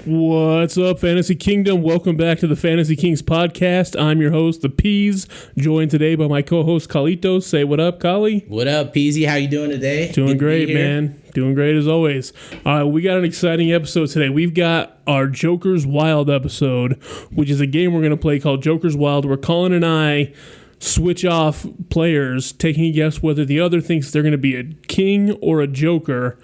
What's up, Fantasy Kingdom? Welcome back to the Fantasy Kings podcast. I'm your host, The Peez, joined today by my co-host, Carlitos. Say what up, Collie? What up, Peezy? How you doing today? Doing great, man. Doing great as always. We got an exciting episode today. We've got our Joker's Wild episode, which is a game we're going to play called Joker's Wild, where Collin and I switch off players, taking a guess whether the other thinks they're going to be a king or a joker,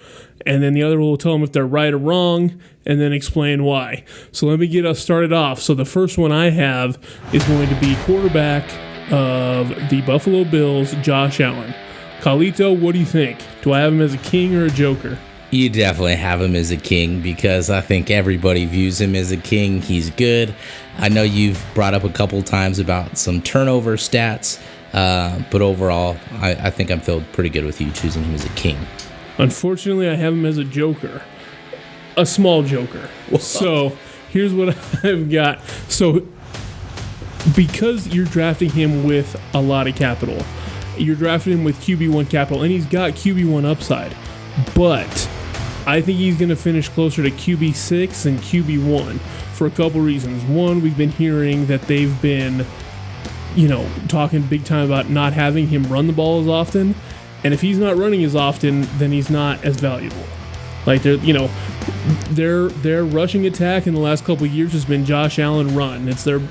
and then the other will tell them if they're right or wrong, and then explain why. So let me get us started off. So the first one I have is going to be quarterback of the Buffalo Bills, Josh Allen. Carlito, what do you think? Do I have him as a king or a joker? You definitely have him as a king because I think everybody views him as a king. He's good. I know you've brought up a couple times about some turnover stats, but overall, I think I'm feeling pretty good with you choosing him as a king. Unfortunately, I have him as a joker. A small joker. Whoa. So here's what I've got. So because you're drafting him with a lot of capital, you're drafting him with QB1 capital, and he's got QB1 upside. But I think he's going to finish closer to QB6 than QB1 for a couple reasons. One, we've been hearing that they've been, talking big time about not having him run the ball as often. And if he's not running as often, then he's not as valuable. Like, their rushing attack in the last couple of years has been Josh Allen run. It's their,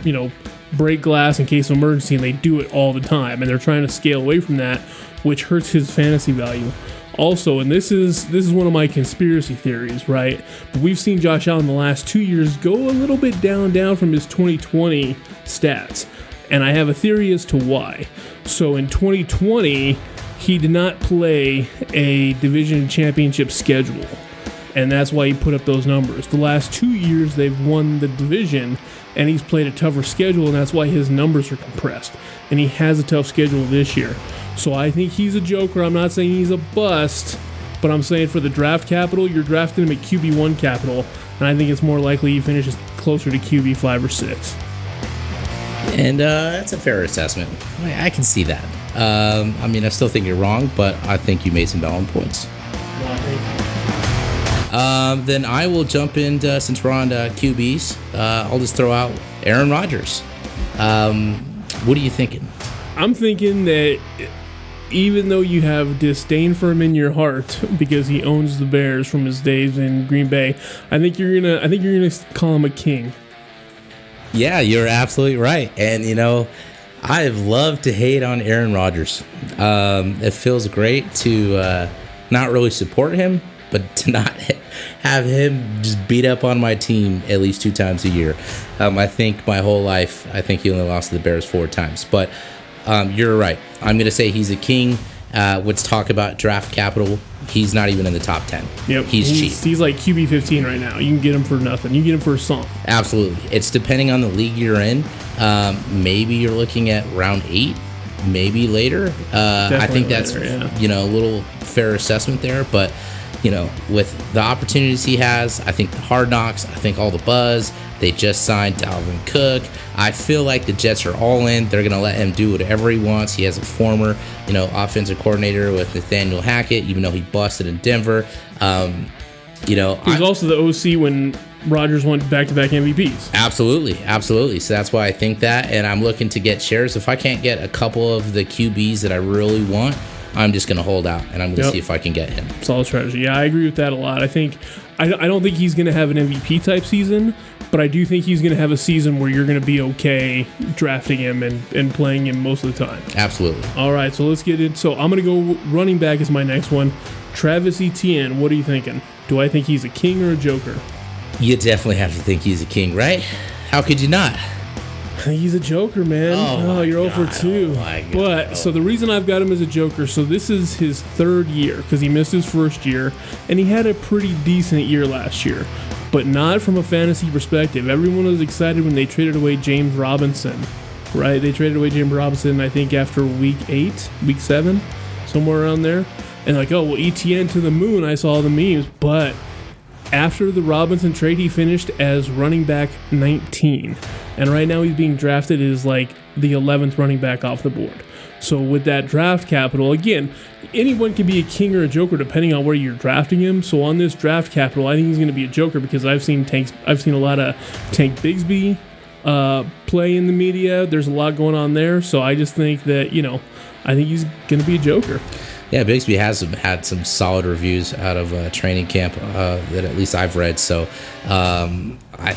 break glass in case of emergency, and they do it all the time. And they're trying to scale away from that, which hurts his fantasy value. Also, and this is one of my conspiracy theories, right? But we've seen Josh Allen the last 2 years go a little bit down from his 2020 stats. And I have a theory as to why. So in 2020, he did not play a division championship schedule. And that's why he put up those numbers. The last 2 years, they've won the division, and he's played a tougher schedule, and that's why his numbers are compressed. And he has a tough schedule this year. So I think he's a joker. I'm not saying he's a bust, but I'm saying for the draft capital, you're drafting him at QB1 capital, and I think it's more likely he finishes closer to QB5 or 6. And that's a fair assessment. I can see that. I still think you're wrong, but I think you made some valid points. Then I will jump in, since we're on QBs, I'll just throw out Aaron Rodgers. What are you thinking? I'm thinking that even though you have disdain for him in your heart because he owns the Bears from his days in Green Bay, I think you're gonna call him a king. Yeah, you're absolutely right. And I've loved to hate on Aaron Rodgers. It feels great to not really support him, but to not have him just beat up on my team at least 2 times a year. I think my whole life, I think he only lost to the Bears 4 times. But you're right. I'm going to say he's a king. Let's talk about draft capital. He's not even in the top 10. Yep. He's cheap. He's like QB15 right now. You can get him for nothing. You can get him for a song. Absolutely. It's depending on the league you're in. Maybe you're looking at round 8, maybe later. I think that's a little fair assessment there. But, with the opportunities he has, I think the Hard Knocks, I think all the buzz, they just signed Dalvin Cook. I feel like the Jets are all in. They're going to let him do whatever he wants. He has a former, offensive coordinator with Nathaniel Hackett, even though he busted in Denver. He was also the OC when Rodgers won back-to-back MVPs. Absolutely. So that's why I think that, and I'm looking to get shares. If I can't get a couple of the QBs that I really want, I'm just going to hold out, and I'm going to see if I can get him. Solid strategy. Yeah, I agree with that a lot. I don't think he's going to have an MVP-type season, but I do think he's going to have a season where you're going to be okay drafting him and playing him most of the time. Absolutely. All right, so let's get in. So I'm going to go running back as my next one. Travis Etienne, what are you thinking? Do I think he's a king or a joker? You definitely have to think he's a king, right? How could you not? He's a joker, man. Oh, you're 0 for 2. But so the reason I've got him as a joker, so this is his 3rd year because he missed his 1st year, and he had a pretty decent year last year, but not from a fantasy perspective. Everyone was excited when they traded away James Robinson, right? They traded away James Robinson, I think, after week 7, somewhere around there. And like, oh, well, ETN to the moon. I saw the memes, but after the Robinson trade, he finished as running back 19. And right now he's being drafted as like the 11th running back off the board. So with that draft capital, again, anyone can be a king or a joker depending on where you're drafting him. So on this draft capital, I think he's going to be a joker because I've seen a lot of Tank Bigsby play in the media. There's a lot going on there. So I just think that, I think he's going to be a joker. Yeah, Bigsby has had some solid reviews out of training camp that at least I've read. So I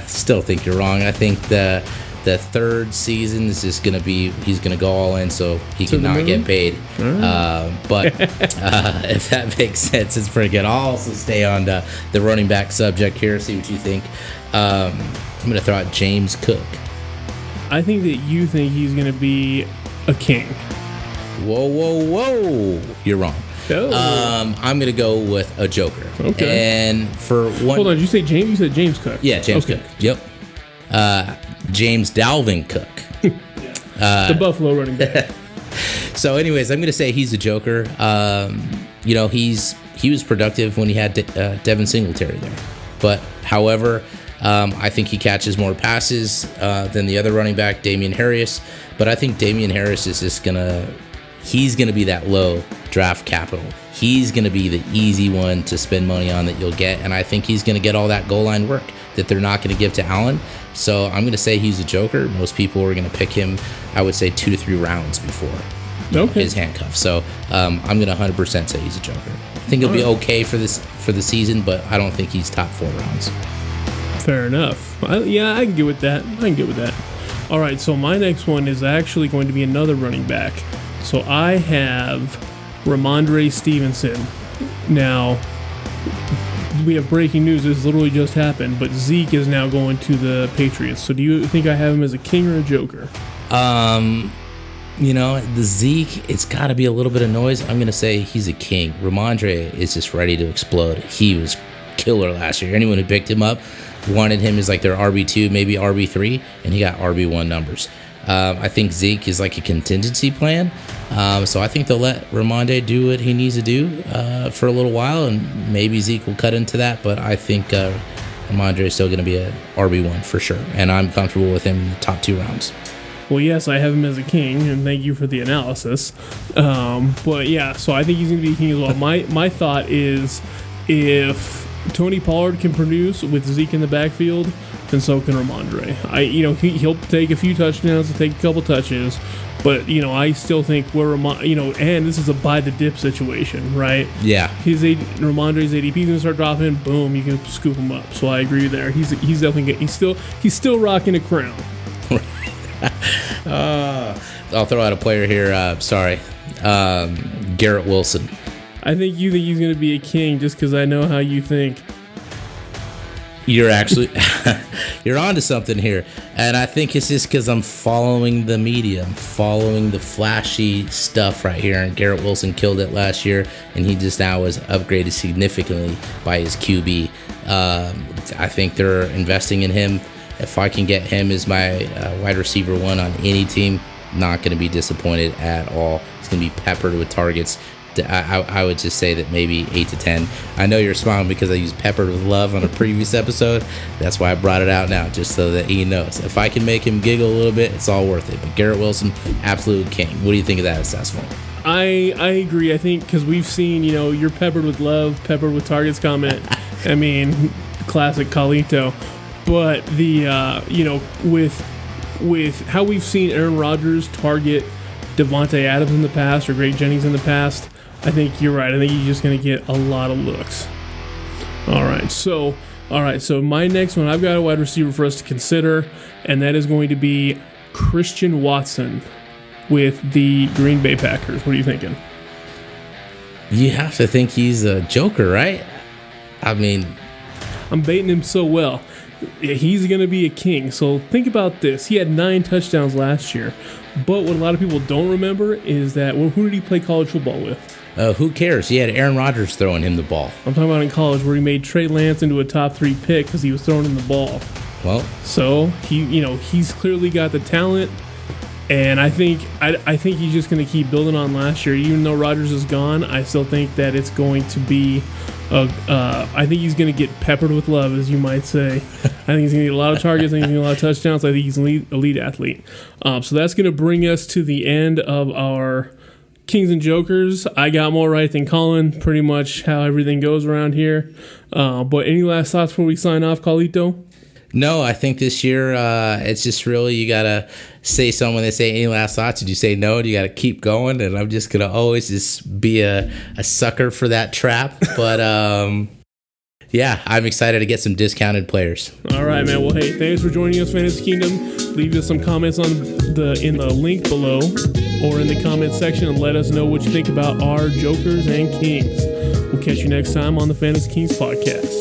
still think you're wrong. I think the third season is just going to be, he's going to go all in so he can not get paid. But if that makes sense, it's pretty good. I'll also stay on the running back subject here, see what you think. I'm going to throw out James Cook. I think that you think he's going to be a king. Whoa. You're wrong. Oh. I'm going to go with a joker. Okay. And for one... Hold on, did you say James? You said James Cook. Yeah, James Cook. Yep. James Dalvin Cook. The Buffalo running back. So anyways, I'm going to say he's a joker. He was productive when he had Devin Singletary there. But however, I think he catches more passes than the other running back, Damian Harris. But I think Damian Harris is just he's going to be that low draft capital. He's going to be the easy one to spend money on that you'll get. And I think he's going to get all that goal line work that they're not going to give to Allen. So I'm going to say he's a joker. Most people are going to pick him, I would say, 2 to 3 rounds before his handcuff. So I'm going to 100% say he's a joker. I think he'll be okay for the season, but I don't think he's top 4 rounds. Fair enough. I can get with that. All right, so my next one is actually going to be another running back. So I have Ramondre Stevenson. Now, we have breaking news. This literally just happened, but Zeke is now going to the Patriots. So do you think I have him as a king or a joker? The Zeke, it's got to be a little bit of noise. I'm going to say he's a king. Ramondre is just ready to explode. He was killer last year. Anyone who picked him up wanted him as like their RB2, maybe RB3, and he got RB1 numbers. I think Zeke is like a contingency plan. So I think they'll let Ramondre do what he needs to do for a little while, and maybe Zeke will cut into that. But I think Ramondre is still going to be a RB1 for sure, and I'm comfortable with him in the top 2 rounds. Well, yes, I have him as a king, and thank you for the analysis. But yeah, so I think he's going to be a king as well. My thought is if Tony Pollard can produce with Zeke in the backfield, then so can Ramondre. He'll take a few touchdowns, he'll take a couple touches, but I still think and this is a buy the dip situation, right? Yeah. Ramondre's ADP is gonna start dropping. Boom, you can scoop him up. So I agree there. He's definitely he's still rocking a crown. I'll throw out a player here. Garrett Wilson. I think you think he's going to be a king just because I know how you think. You're actually you're onto something here, and I think it's just because I'm following the media, I'm following the flashy stuff right here. And Garrett Wilson killed it last year, and he just now was upgraded significantly by his QB. I think they're investing in him. If I can get him as my wide receiver 1 on any team, not going to be disappointed at all. He's going to be peppered with targets. I would just say that maybe 8 to 10. I know you're smiling because I used peppered with love on a previous episode. That's why I brought it out now, just so that he knows. If I can make him giggle a little bit, it's all worth it. But Garrett Wilson, absolute king. What do you think of that assessment? I agree. I think because we've seen, you're peppered with love, peppered with targets comment. I mean, classic Carlito. But with how we've seen Aaron Rodgers target Devontae Adams in the past or Greg Jennings in the past, I think you're right. I think he's just going to get a lot of looks. All right, so my next one, I've got a wide receiver for us to consider, and that is going to be Christian Watson with the Green Bay Packers. What are you thinking? You have to think he's a joker, right? I mean, I'm baiting him so well. He's going to be a king. So think about this. He had 9 touchdowns last year. But what a lot of people don't remember is that, who did he play college football with? Who cares? He had Aaron Rodgers throwing him the ball. I'm talking about in college where he made Trey Lance into a top 3 pick because he was throwing him the ball. Well, so he's clearly got the talent. And I think he's just going to keep building on last year. Even though Rodgers is gone, I still think that it's going to be. I think he's going to get peppered with love, as you might say. I think he's going to get a lot of targets. I think he's going to get a lot of touchdowns. I think he's an elite athlete. So that's going to bring us to the end of our Kings and Jokers. I got more right than Collin. Pretty much how everything goes around here. But any last thoughts before we sign off, Carlito? No, I think this year it's just really you got to say something when they say any last thoughts. Did you say no? You got to keep going. And I'm just going to always just be a sucker for that trap. But yeah, I'm excited to get some discounted players. All right, man. Well, hey, thanks for joining us, Fantasy Kingdom. Leave us some comments in the link below or in the comment section and let us know what you think about our Jokers and Kings. We'll catch you next time on the Fantasy Kings podcast.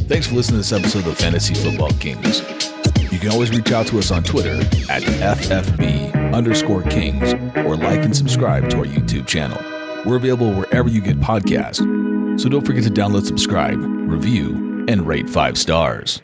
Thanks for listening to this episode of Fantasy Football Kings. You can always reach out to us on Twitter at FFB_Kings or like and subscribe to our YouTube channel. We're available wherever you get podcasts, so don't forget to download, subscribe, review, and rate 5 stars.